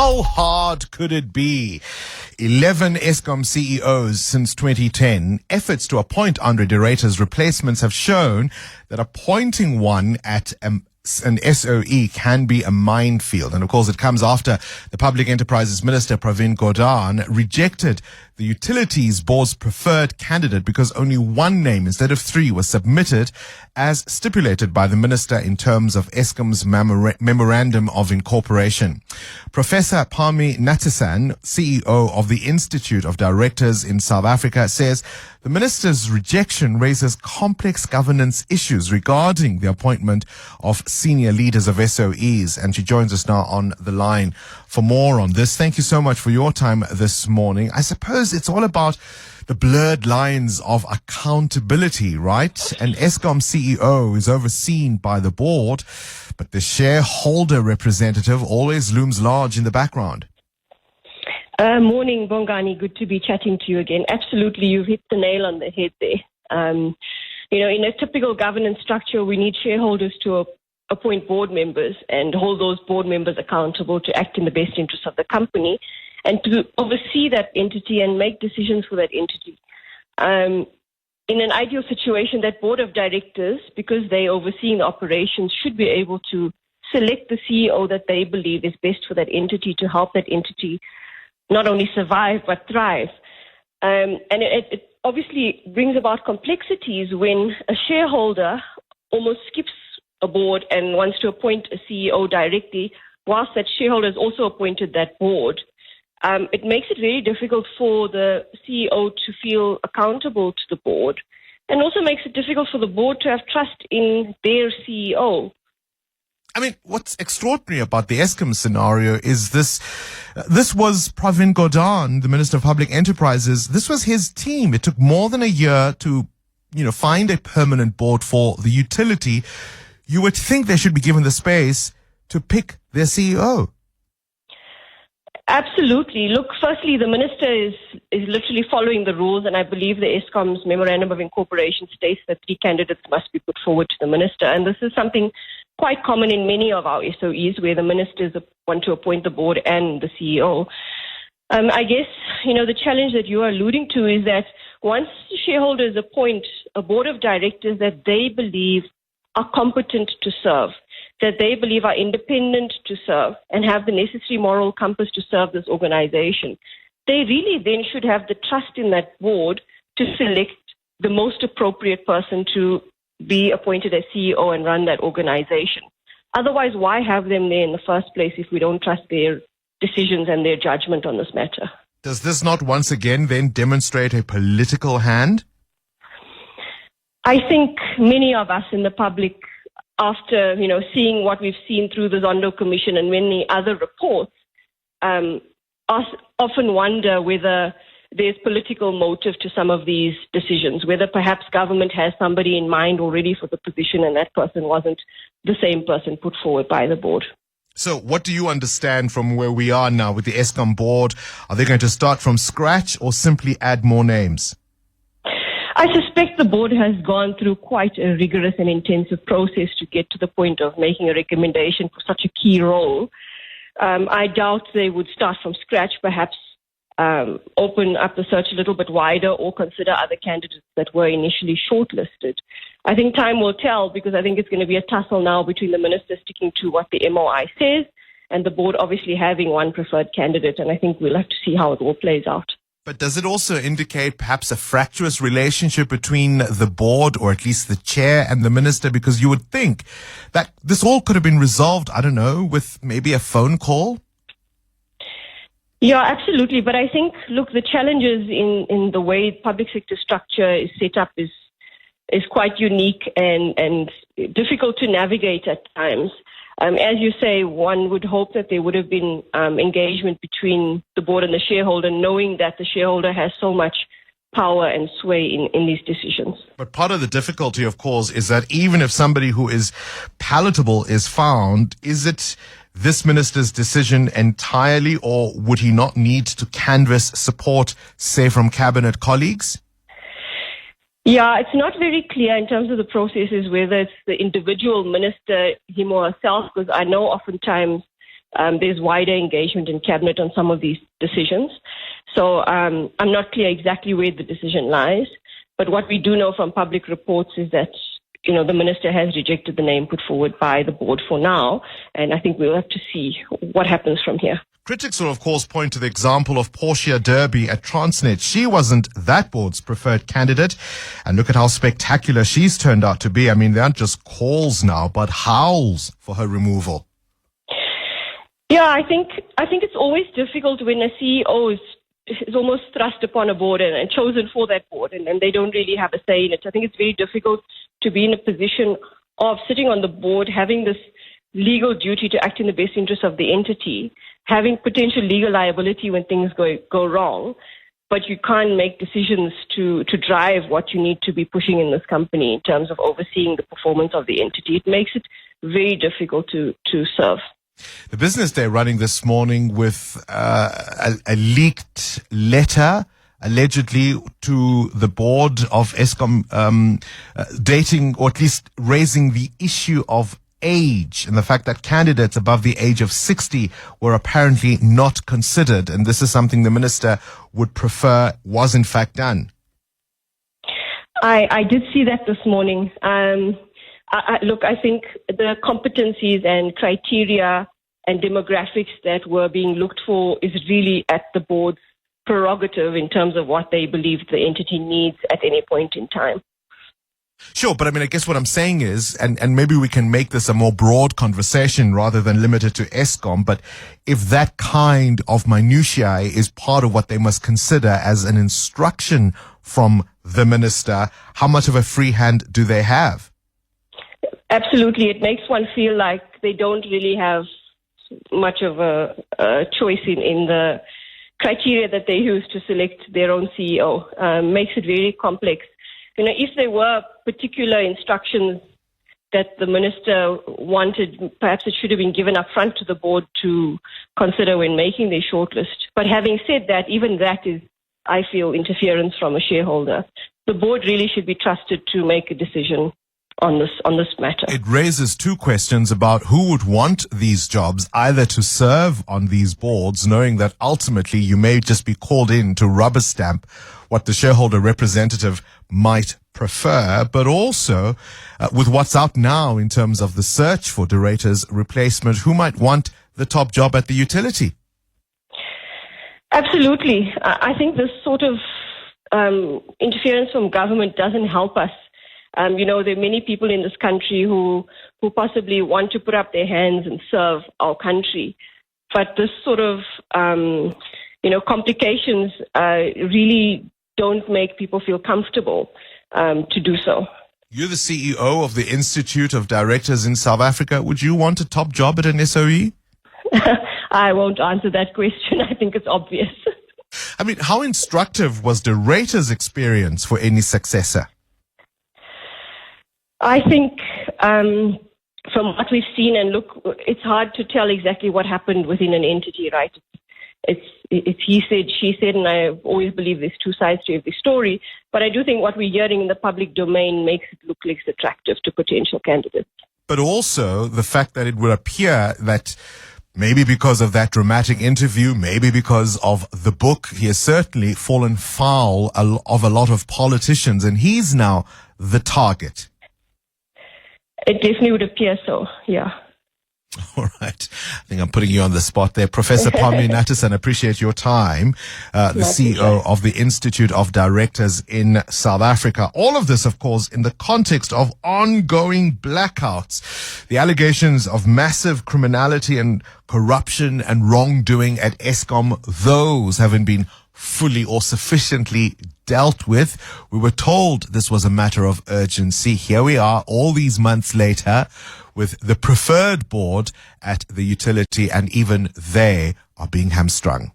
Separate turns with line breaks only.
How hard could it be? 11 Eskom CEOs since 2010. Efforts to appoint Andre de Ruyter's replacements have shown that appointing one at an SOE can be a minefield. And of course, it comes after the Public Enterprises Minister, Pravin Gordhan, rejected the Utilities Board's preferred candidate because only one name instead of three was submitted as stipulated by the minister in terms of Eskom's Memorandum of Incorporation. Professor Parmi Natesan, CEO of the Institute of Directors in South Africa, says the minister's rejection raises complex governance issues regarding the appointment of senior leaders of SOEs. And she joins us now on the line for more on this. Thank you so much for your time this morning. I suppose it's all about the blurred lines of accountability, right? An Eskom CEO is overseen by the board, but the shareholder representative always looms large in the background.
Morning, Bongani. Good to be chatting to you again. Absolutely, you've hit the nail on the head there. In a typical governance structure, we need shareholders to appoint board members and hold those board members accountable to act in the best interest of the company and to oversee that entity and make decisions for that entity. In an ideal situation, that board of directors, because they're overseeing the operations, should be able to select the CEO that they believe is best for that entity to help that entity not only survive but thrive. And it obviously brings about complexities when a shareholder almost skips a board and wants to appoint a CEO directly, whilst that shareholder has also appointed that board. It makes it very difficult for the CEO to feel accountable to the board, and also makes it difficult for the board to have trust in their CEO.
I mean, what's extraordinary about the Eskom scenario is this was Pravin Gordhan, the Minister of Public Enterprises. This was his team. It took more than a year to, find a permanent board for the utility. You would think they should be given the space to pick their CEO.
Absolutely. Look, firstly, the minister is literally following the rules, and I believe the Eskom's Memorandum of Incorporation states that 3 candidates must be put forward to the minister. And this is something quite common in many of our SOEs where the ministers want to appoint the board and the CEO. I guess, the challenge that you are alluding to is that once shareholders appoint a board of directors that they believe are competent to serve, that they believe are independent to serve and have the necessary moral compass to serve this organization, they really then should have the trust in that board to select the most appropriate person to be appointed as CEO and run that organization. Otherwise, why have them there in the first place if we don't trust their decisions and their judgment on this matter?
Does this not once again then demonstrate a political hand?
I think many of us in the public, after seeing what we've seen through the Zondo Commission and many other reports, often wonder whether there's political motive to some of these decisions, whether perhaps government has somebody in mind already for the position and that person wasn't the same person put forward by the board.
So what do you understand from where we are now with the Eskom board? Are they going to start from scratch or simply add more names?
I suspect the board has gone through quite a rigorous and intensive process to get to the point of making a recommendation for such a key role. I doubt they would start from scratch, perhaps open up the search a little bit wider or consider other candidates that were initially shortlisted. I think time will tell, because I think it's going to be a tussle now between the minister sticking to what the MOI says and the board obviously having one preferred candidate, and I think we'll have to see how it all plays out.
But does it also indicate perhaps a fractious relationship between the board, or at least the chair, and the minister? Because you would think that this all could have been resolved, I don't know, with maybe a phone call?
Yeah, absolutely. But I think, look, the challenges in the way public sector structure is set up is quite unique and difficult to navigate at times. As you say, one would hope that there would have been engagement between the board and the shareholder, knowing that the shareholder has so much power and sway in these decisions.
But part of the difficulty, of course, is that even if somebody who is palatable is found, is it this minister's decision entirely, or would he not need to canvass support, say, from cabinet colleagues?
Yeah, it's not very clear in terms of the processes whether it's the individual minister, him or herself, because I know oftentimes there's wider engagement in cabinet on some of these decisions. So I'm not clear exactly where the decision lies. But what we do know from public reports is that, the minister has rejected the name put forward by the board for now. And I think we'll have to see what happens from here.
Critics will, of course, point to the example of Portia Derby at Transnet. She wasn't that board's preferred candidate. And look at how spectacular she's turned out to be. I mean, they aren't just calls now, but howls for her removal.
Yeah, I think it's always difficult when a CEO is almost thrust upon a board and chosen for that board, and they don't really have a say in it. I think it's very difficult to be in a position of sitting on the board, having this legal duty to act in the best interest of the entity, having potential legal liability when things go wrong, but you can't make decisions to drive what you need to be pushing in this company in terms of overseeing the performance of the entity. It makes it very difficult to serve.
The Business Day running this morning with a leaked letter allegedly to the board of Eskom dating, or at least raising the issue of age and the fact that candidates above the age of 60 were apparently not considered. And this is something the minister would prefer was in fact done.
I did see that this morning. Look, I think the competencies and criteria and demographics that were being looked for is really at the board's prerogative in terms of what they believe the entity needs at any point in time.
Sure, but I mean, I guess what I'm saying is, and maybe we can make this a more broad conversation rather than limited to Eskom, but if that kind of minutiae is part of what they must consider as an instruction from the minister, how much of a free hand do they have?
Absolutely. It makes one feel like they don't really have much of a choice in the criteria that they use to select their own CEO. Makes it very complex. If there were particular instructions that the minister wanted, perhaps it should have been given up front to the board to consider when making their shortlist. But having said that, even that is, I feel, interference from a shareholder. The board really should be trusted to make a decision on this matter.
It raises two questions about who would want these jobs, either to serve on these boards, knowing that ultimately you may just be called in to rubber stamp what the shareholder representative might prefer, but also with what's out now in terms of the search for Doreta's replacement, who might want the top job at the utility?
Absolutely. I think this sort of interference from government doesn't help us. There are many people in this country who possibly want to put up their hands and serve our country. But this sort of, complications really don't make people feel comfortable to do so.
You're the CEO of the Institute of Directors in South Africa. Would you want a top job at an SOE?
I won't answer that question. I think it's obvious.
I mean, how instructive was Doreta's experience for any successor?
I think from what we've seen, and look, it's hard to tell exactly what happened within an entity, right? It's he said, she said, and I always believe there's two sides to every story. But I do think what we're hearing in the public domain makes it look less attractive to potential candidates. But also the fact that it would appear that maybe because of that dramatic interview, maybe because of the book, he has certainly fallen foul of a lot of politicians, and he's now the target. It definitely would appear so, yeah. All right. I think I'm putting you on the spot there. Professor Parmi Natesan, appreciate your time. The CEO of the Institute of Directors in South Africa. All of this, of course, in the context of ongoing blackouts. The allegations of massive criminality and corruption and wrongdoing at Eskom, those haven't been fully or sufficiently dealt with. We were told this was a matter of urgency. Here we are all these months later with the preferred board at the utility, and even they are being hamstrung.